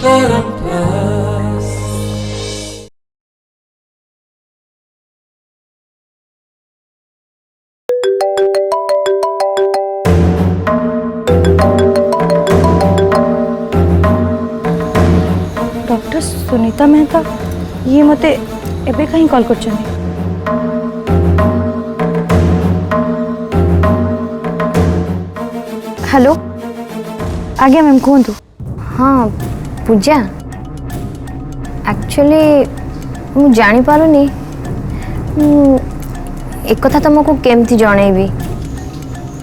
Doctor Sunita Mehta ये मते एबे कहीं कॉल कर चंदी। हेलो आज्ञा मैम कहतु। हाँ पूजा एक्चुअली मु जानी पारुनी एक कथा तुमको केमती जनइबी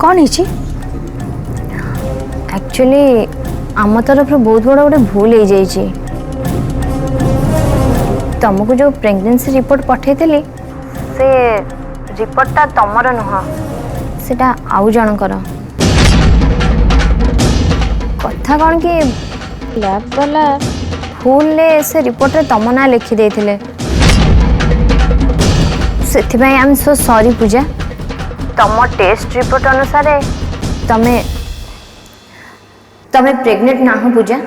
कौन है एक्चुअली आम तरफ बहुत बड़ा गोटे भूल हो जाइए। तुमको जो प्रेगनेंसी रिपोर्ट पठे से रिपोर्टटा तमर नुह सेटा आउ जनकर कथा कौन कि लैब वाला भूल से रिपोर्ट रे तम ना लिखि देथिले सेथिबाई आई एम सो सॉरी पूजा। तम टेस्ट रिपोर्ट अनुसार तमे तमे प्रेग्नेंट ना हो पूजा।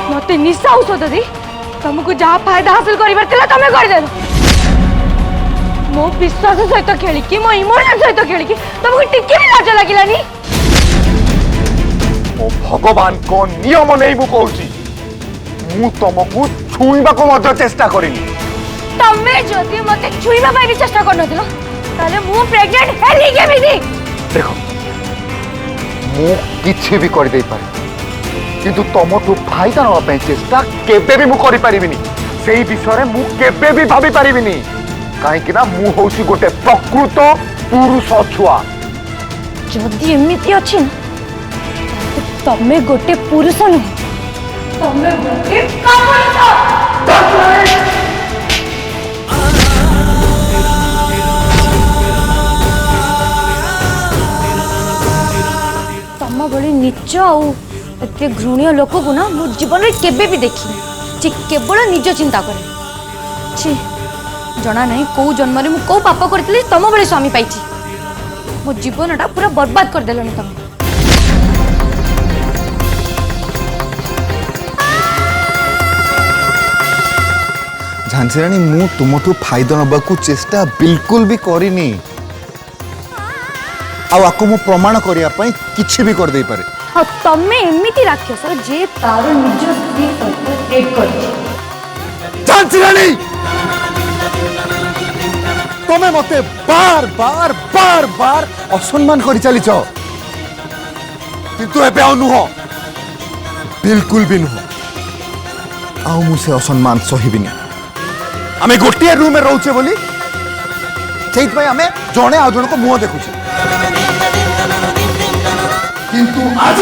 मते निशा औषध दी तुमको जहाँ फायदा हासिल कर तमें करदे मो विश्वास सहित खेलिकी मो इमोशन सहित खेलिकी तुमको टिके भी लाज लगिलानी। ओ भगवान को नियम नहीं मु कहूची मु तुमको छुईबा को मध्य चेष्टा करिनी। तमे जदि मते छुईबा पाई चेष्टा कर नथिलो ताले मु प्रेग्नेंट हेली केमिति। देखो मु किछि भी कर दे पारे किंतु तुमठू फायदा नवा पे चेष्टा केबे भी मु करि परिबिनी। सेही विषय मु केबे भी भाबी परिबिनी काहे कि ना मु होसी गोटे प्रकृत पुरुष छुआ। जदि एमिति अछि ना तमे गोटे पुरुष नुह तमे गोटे कामुक। तम बड़ी नीच आउ एते घृण्य लोक को ना मो जीवन में केबे भी देखी जे केवल निज चिंता करे। छी जना नहीं को जन्म रे मु को पाप करतली तम बड़े स्वामी पाइची मो जीवनटा पूरा बर्बाद कर देलनी तमे। झांसी रानी मु तुमठू फायदा नबाकू चेष्टा बिल्कुल भी करिनी आको मु प्रमाण करिया पई किछि भी कर दे पारे। हाँ तमे एमिति राक्षस जे तार निज स्त्री सहित डेट कर। झांसी रानी तमे मते बार बार बार बार असम्मान करि चलीछ किंतु एबे नुह बिल्कुल भी नुह आउ मु से असम्मान सहिबिनी। आमे गोटे रूम में रहउछे बोली सेइत भाई आमे जणे आ जण को मुंह देखुछे किंतु आज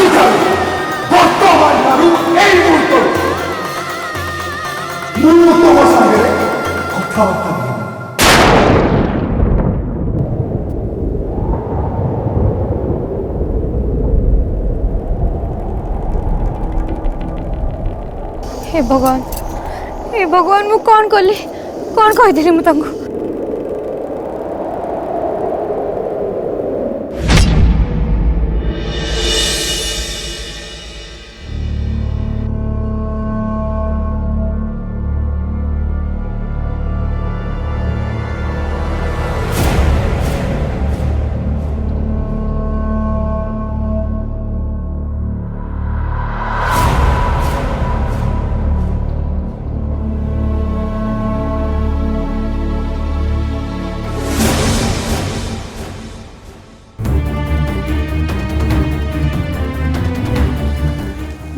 वर्तमान ठारू एई मुहूर्त मु तुम संगे कथाबार्ता हे भगवान मु कौन कली कौन कही मु तांको।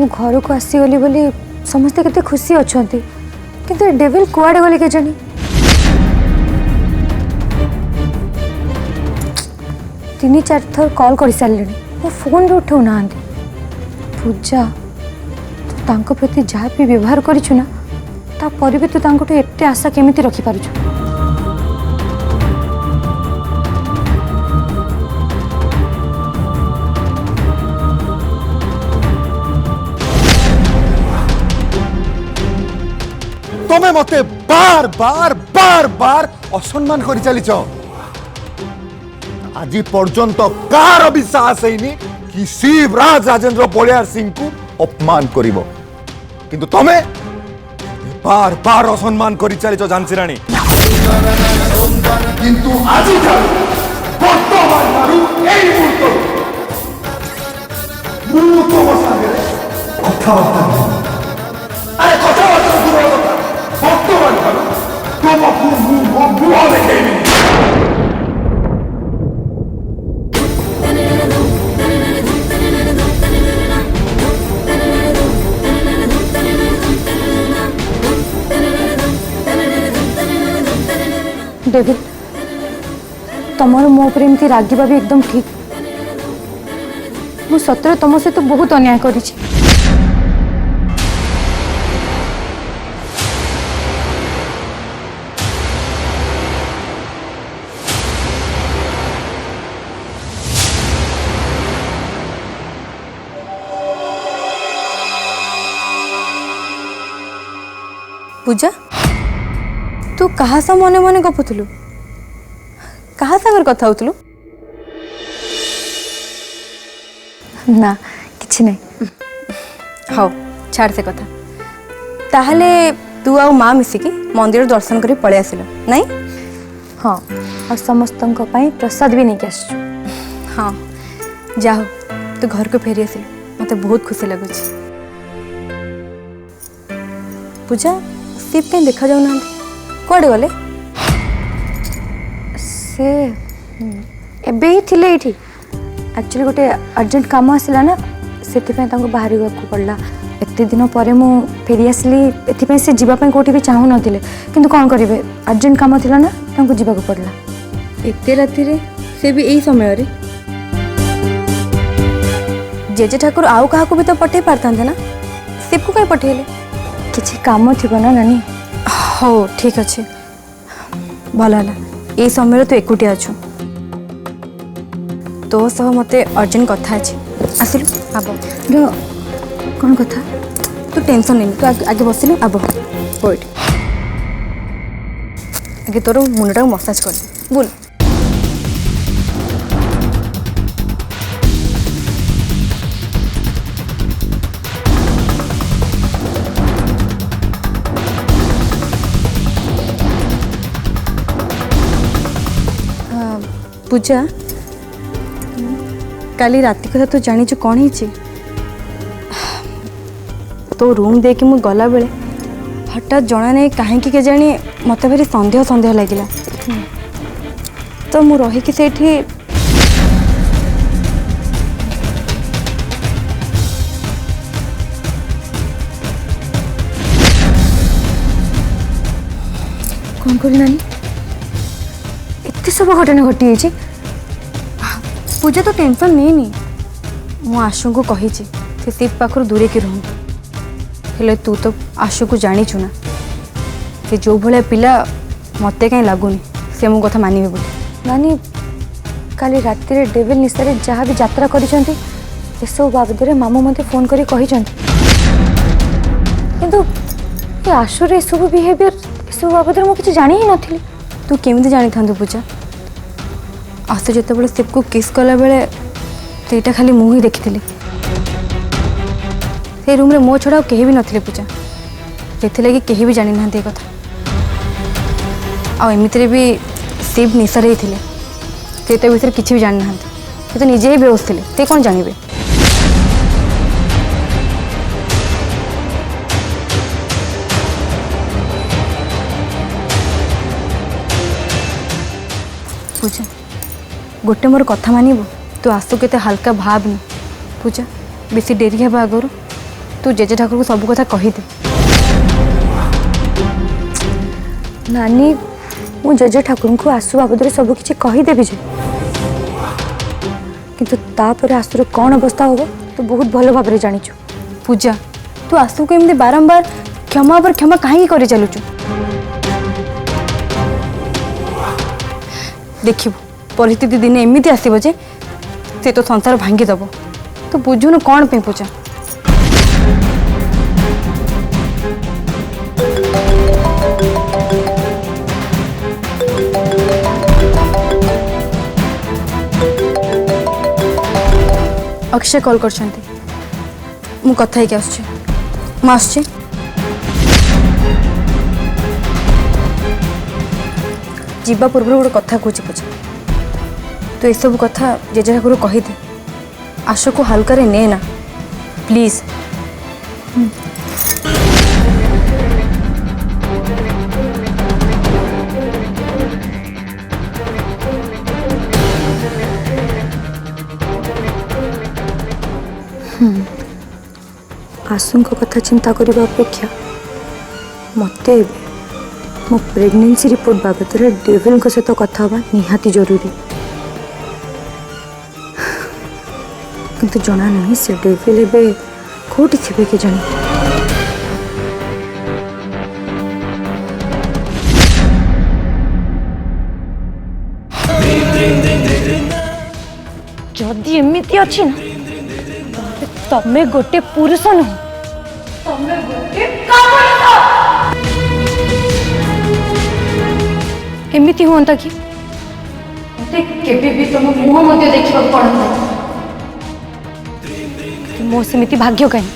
मु घर को आसीगली बोली समस्ते केते खुशी अछंती किंतु डेविल कुआडे गले के जानी। तीन चार थर कॉल कर सारे मो फोन भी उठाऊ ना पूजा तू तांको प्रति जहाँ भी व्यवहार करिछु ना तापर भी तू तांको एते आशा केमिति रखि पारुछु। तमे मते बार बार बार बार असम्मान करि चलीच आज पर्यंत कार भी साहस हैनी कि शिवराज राजेंद्र बलियार सिंह को अपमान करिवो किंतु तमे बार बार असम्मान करि चलीच जानसी रानी किंतु आज वर्तमान मारू एई मुहूर्त तुम सागे कथाबार्ता अरे कथाबार्ता दूर कथा वर्तमान मारू तुमको मुह देखेनी डेविड तमर मो पर एमती रागिबा भी एकदम ठीक मु सतरे तुम सहित तो बहुत अन्याय करी पूजा तू कहा सा मने मने गपुलु कहा सागर कथा होतलु ना किछि नहीं हाँ छाड़ से कथा ताहले तू आ माँ मिसिकी मंदिर दर्शन करी पळे आसिल नहीं हाँ और समस्त प्रसाद भी नहीं आसु हाँ जाओ तू घर को फेरी आसिल मते बहुत खुशी लगुच पूजा शिव कहीं देखा जाऊ ना कुआडे गले से एबे ही थिले एठी एक्चुअली गोटे अर्जेंट काम आसला ना से बाहर पड़ला एत दिन पर मु फेरी आसली एथि से जीवाई कौटी भी चाहू नथिले किंतु कौन करेंगे अर्जेंट काम थिला ना तांको जीवाको पड़ला एते राति रे से भी यही समय रे जेजे ठाकुर आउ काहाकू भी तो पठे पारता ना शिव को कहीं पठेले किछि काम थिबो ना नानी हो ठीक अच्छे भल है ये समय तू एकुटिया अच्छु तो सह मते अर्जेंट कथा अच्छे आसिलु आब कौन कथा तू टेंशन नहीं तू आगे बसिलु आब बैठ आगे तोर मुंडटा मसाज कर बोल पूजा काली राति कथा तू जानी कौन है तो रूम दे कि मु गला बेले हठात जना नहीं कहीं के जानी मत भारी सन्देह सन्देह लगिला तो मु रही कि सेठी कौन करी नानी एते सब घटना घटी जाइए पूजा तो टेंशन नहीं मु आशु को कही से शिव पाखर दूरे की रहूँ हेले तू तो आशु को जानीचु ना से जो भाया पिला मत कहीं लगुनि से मो कथा मानिबे बोली नानी काली राति रे डेविल निशारे जहाँ भी यात्रा करिसंती एसब बाबद मामू मते फोन करी कहिसंती किंतु ये आशुर एसब बिहेवियर एसब बाबद मु किछि जानि ही नथिली तू केमिति जानी था पूजा आशु जिते शिव को किस कला बेले तो खाली मु ही देखी से रूम रे मो छड़ा कहीं भी नथिले पूजा से लगी कहीं भी जानी ना कथा आमती भी शिव निशा ही थे से विषय किसी भी जानी ना तो निजे ही बेहोश थे ते कौन जानवे पूजा गोटे मोर कथा मानव तू आसु के हल्का भावनी पूजा बेसी डेरी हेबा आगु तू जेजे ठाकुर को सब कथा कहीदे नानी मु जेजे ठाकुर को आसु बाबद सब किछि कहीदेवी जे किंतु तापर आसुर कौन अवस्था होगा तो बहुत भल भाव जानीचु पूजा तू आसु को एमती बारंबार क्षमा पर क्षमा कहीं कर चलुचु देखिबु परिस्थिति दिन एमती आसब जे से तो संसार भांगीदेव तो बुझुनु कौन पे पूजा अक्षय कॉल कर मु कथा ही आसुची मु आसुची जीवा पूर्व गोटे कथा कौच पूजा तो ये सब कथा जेजे आगुरी कहीदे आशु को हल्का रे ने ना प्लीज। आशु कथा चिंता करने अपेक्षा मत मो प्रेगनेंसी रिपोर्ट बाबद डेविल सहित कथा हवा निहाती जरूरी किंतु जना नहीं से डेविल एबे कोठी थिबे के जानी। जदि एमती अच्छी ना तमे गोटे पुरुष नुह तमे गोटे एमती हुआ कि मते केबे भी तुम मुह मध्य देखा पड़ता मो सेमती भाग्य कहीं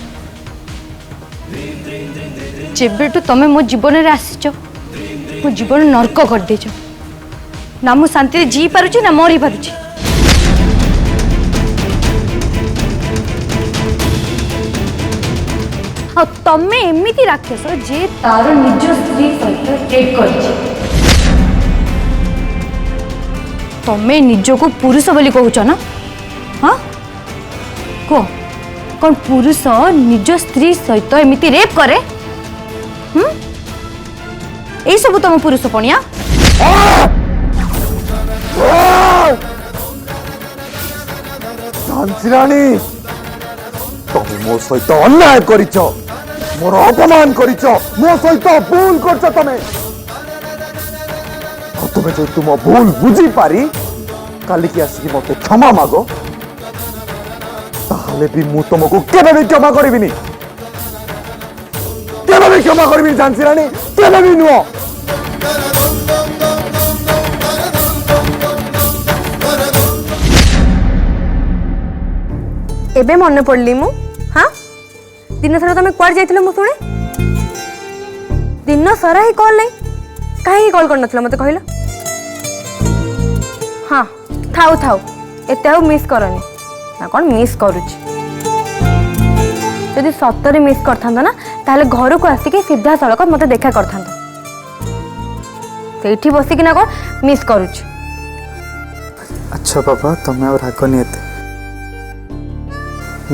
जेबेठू तमे मो जीवन रे आसीच मो जीवन नर्क कर देछ ना मु शांति जी पारुची ना मरी पारुची। आ तमे एमिति राक्षस जे तार निज स्त्री सहित डेट करछि तमे निज को पुरुष बोली कहूच ना हाँ को कौन पुरुष निज स्त्री सहित एमिति रेप करे यही सब तुम पुरुष पणिया झांसीराणी तुम मो सहित अन्याय करिच मोर अपमान करिच मो सहित भूल करछ तुमे जो तुम भूल बुझी पारी काली की आसिक मते क्षमा मागो ताहले भी मु तुमको केबे भी क्षमा करिबिनी केबे भी क्षमा करिबिनी झांसीराणी केबे भी नुओ। एबे मन पड़ली मु हाँ दिन सारा तुम कुआड़ जाइथिलो मु शुणे दिन सारा ही कॉल नहीं कहीं कॉल कर नथिलो मते कहलो हाँ थाउ थाउ एते आउ मिस करनी ना कौन मिस करुची जदि सतरे मिस करथांदा ना ताहले घर को आसिके सीधा सड़क मते देखा करथांदा सेठी बसिकी ना कौन मिस करुची। अच्छा बाबा तुम्हें और राग नहीं एते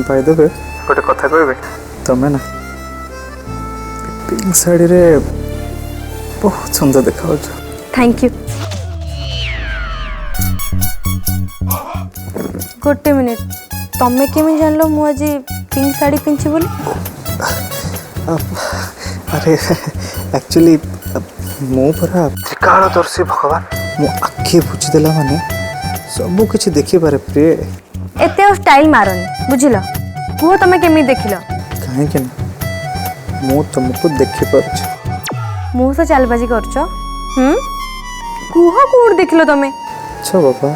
बाय द वे गोटे कथा कहबे तुम्हें ना पिंक साड़ी रे बहुत सुंदर देखा थैंक यू। गोटे मिनिट तमे केमी जानलो मु आज पिंक साड़ी पिंची बोली अरे एक्चुअली मो परा कालदर्शी भगवान मो आखि बुझीदेला माने सब किछि देखि पारे प्रिय एते स्टाइल मारनी बुझिल कुह तमे केमी देखिल कहीं के मु तुमको देखि पारुछि मुह से चालबाजी करछ कुह कोड देखिल तमे। अच्छा बाबा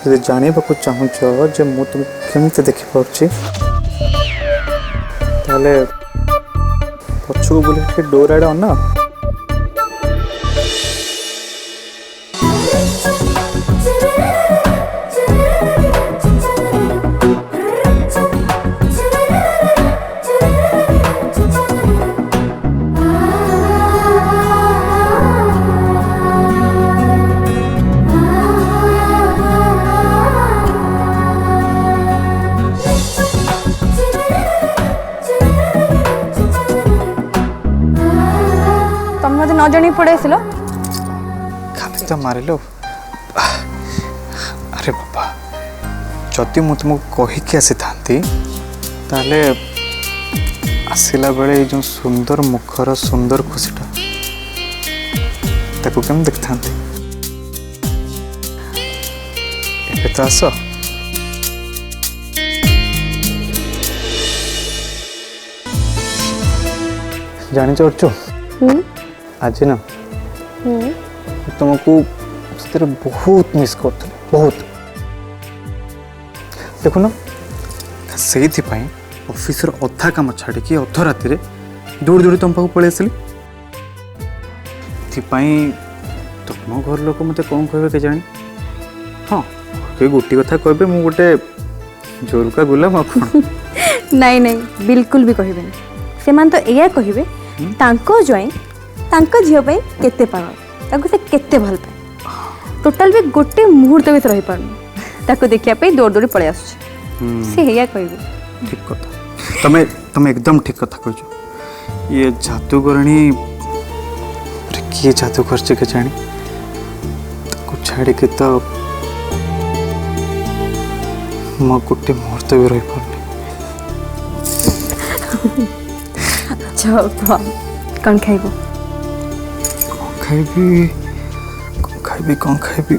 यदि जानवाक चाहूच जे मु तुमको केमती देखिपारे ताले पछू बोले डोर आड़े अना न जानी पड़े आसिल खाली तो मारिल अरे बाबा जदि मु तुमको कहीकि आसी था ताले आसला बेले जो सुंदर मुखर सुंदर खुशीटा ताको केम देख था एबे तो आस जानी चर्चो आज ना तुमको बहुत मिस कर बहुत देखो ना ସେଇଥିପାଇଁ ଅଫିସର ଅଧା କାମ ଛାଡ଼ିକି ଅଧ ରାତିରେ ଦୌଡ଼ି ଦୌଡ଼ି ତମ ପାଖକୁ ପଳେଇ ଆସିଲି। ଏଥିପାଇଁ ତମ ଘର ଲୋକ ମୋତେ କ'ଣ କହିବେ କେଜାଣି। ହଁ କେହି ଗୋଟିଏ କଥା କହିବେ ମୁଁ ଗୋଟେ ଜୋରୁକା ଗୁଲାମ ଆଉ କ'ଣ। ନାଇଁ ନାଇଁ बिल्कुल भी कहबेनि सेमान तो एया कहिबे तांको ज्वाई तांको झियो पे केते पागल ताको से केते भल पाए टोटल भी गोटे मुहूर्त भी रही पारनु ताको देखिया पे दौड़ दौड़ी पळे आसु से एया कहबे। ठीक कथा तमे एकदम ठीक कथा कहছো। ये जादूगरणी किए जादू करছে केजाणी ताको छाड़ी के तो म गोटे मुहूर्त भी रही पारनी। अच्छा कौन खाइबो कौन खाइबी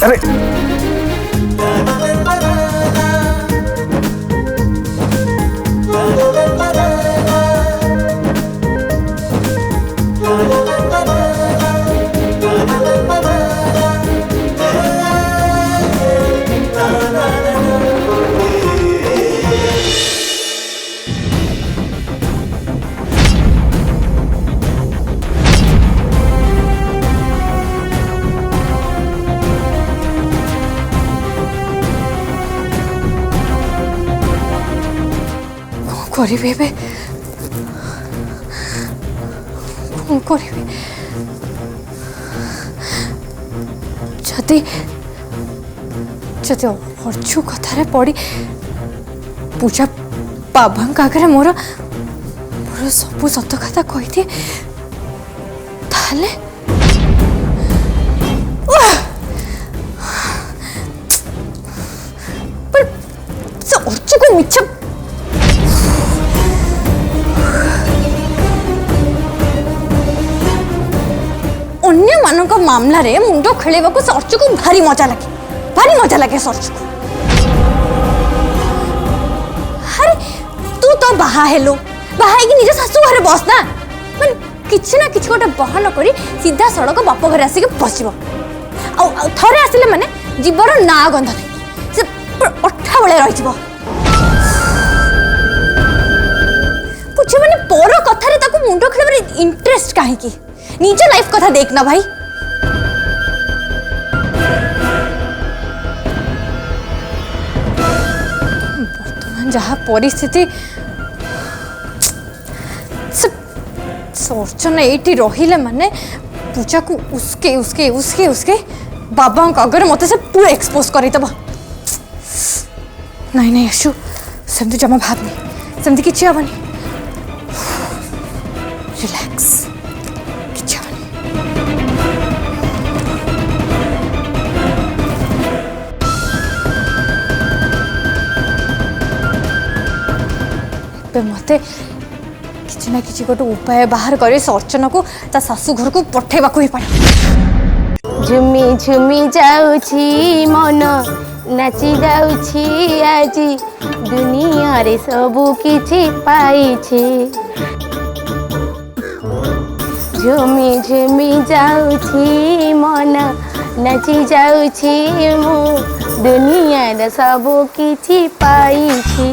अरे କରିବି ଏବେ କ'ଣ କରିବି ଯଦି ଯଦି ଅର୍ଜୁ କଥାରେ ପଡ଼ି ପୂଜା ବାବାଙ୍କ ଆଗରେ ମୋର ସବୁ ସତ କଥା କହିଦିଏ ତାହେଲେ ସେ ଅର୍ଜୁକୁ ମିଛ अन्य मानक मामला रे मुंडो खेलेबाकू सर्चु को भारी मजा लगे सर्चु को। अरे तू तो बाहा हेलो बाहा की निज सासू घरे बस ना माने किछि ना किछि गोटे बहाना करी सीधा सड़क बाप घर आसिक बसिबो आ थरे आसिले माने जीवर ना गंध नहीं से अठा बळे रहिबो पूछे माने पर कथारे ताको मुंडो खेलबारे इंटरेस्ट काहे की निज लाइफ कथा देखना भाई। वर्तमान जहाँ परिस्थिति अर्चना ये रहिले माने पूजा को उसके उसके उसके उसके बाबा अगर मत से पूरा एक्सपोज करदेव नहीं नहीं आशु सेमती जमा भावनी सेमती किसी हेनी रिलैक्स मते किसी ना किसी गोटे उपाय बाहर कर अर्चना को ता सासू घर को पठेबा को ही पड़े। झुमी झुमी जाउछि मन नाची जाउछि आजी दुनिया रे सबु किछि पाइछि झुमी झुमी जाउछि मन नाची जाउछि मु दुनिया रे सबु किछि पाइछि।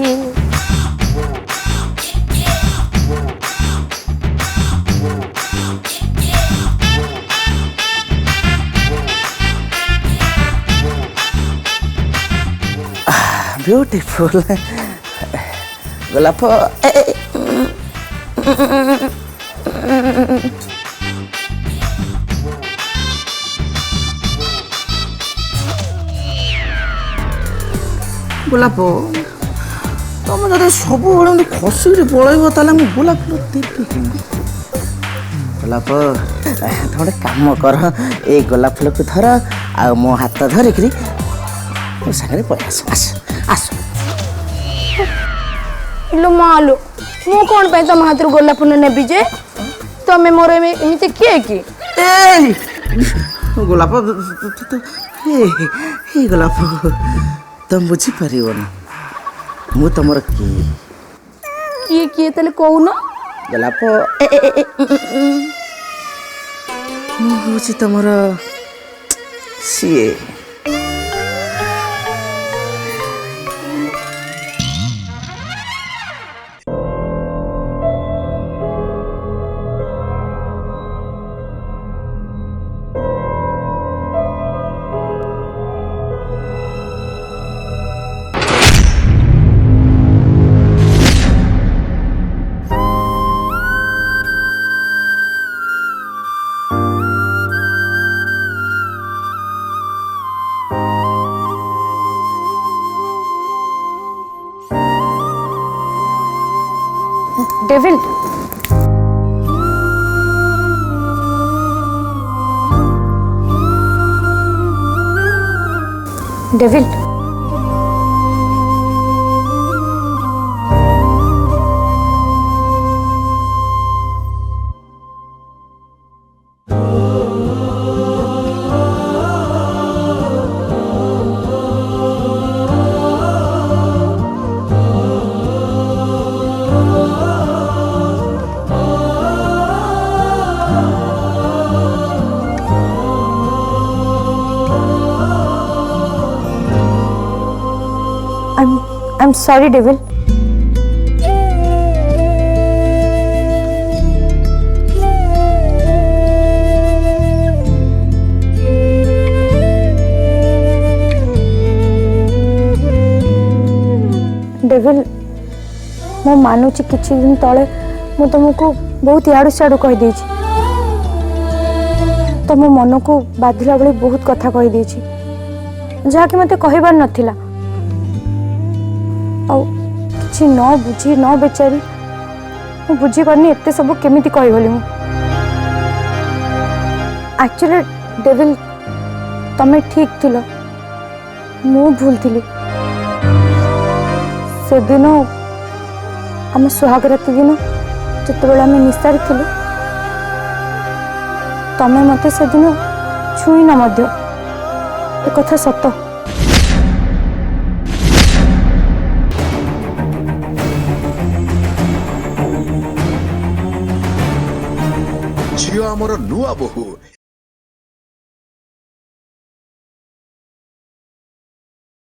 ब्यूटीफुल गोलाप गोलाप तुम जब सब खसिक पलैब ताले मुझे गोलाप फूल देवी गोलाप तुम गोटे कम कर ये गोलाप फूल को धर आ मो हाथ धरिकी मो सागर पलि आस आस आस लो मालो मु कौन पे तुम हाथ गोलाप फूल नेबी जे तुम्हें मोर एमती किए कि गोलाप এই গোলাপ তুমি বুঝিପାରିବନି ମୁଁ ତମର କିଏ କିଏ କିଏ ତାହେଲେ କହୁନ? ଗୋଲାପ ମୁଁ ହେଉଛି ତମର ସିଏ devil devil I'm sorry, Devil. Devil मो मानुची किछि दिन तले मु तुमको बहुत याडू सियाडू कह देछि तुम मन को बाधिला बेले बहुत कथा कह देछि जहा कि मते कहबार नथिला किसी न बुझी न बेचारी मु बुझी पारनी एते सब केमिति कहगली मु एक्चुअली डेविल तमे ठीक थिलो मु भूल थिली से दिन आम सुहागराती दिन जिते आम निशार थिलु तमे मते से दिन छुई न मध्य ए कथा सत झियो आमर नुआ बोहू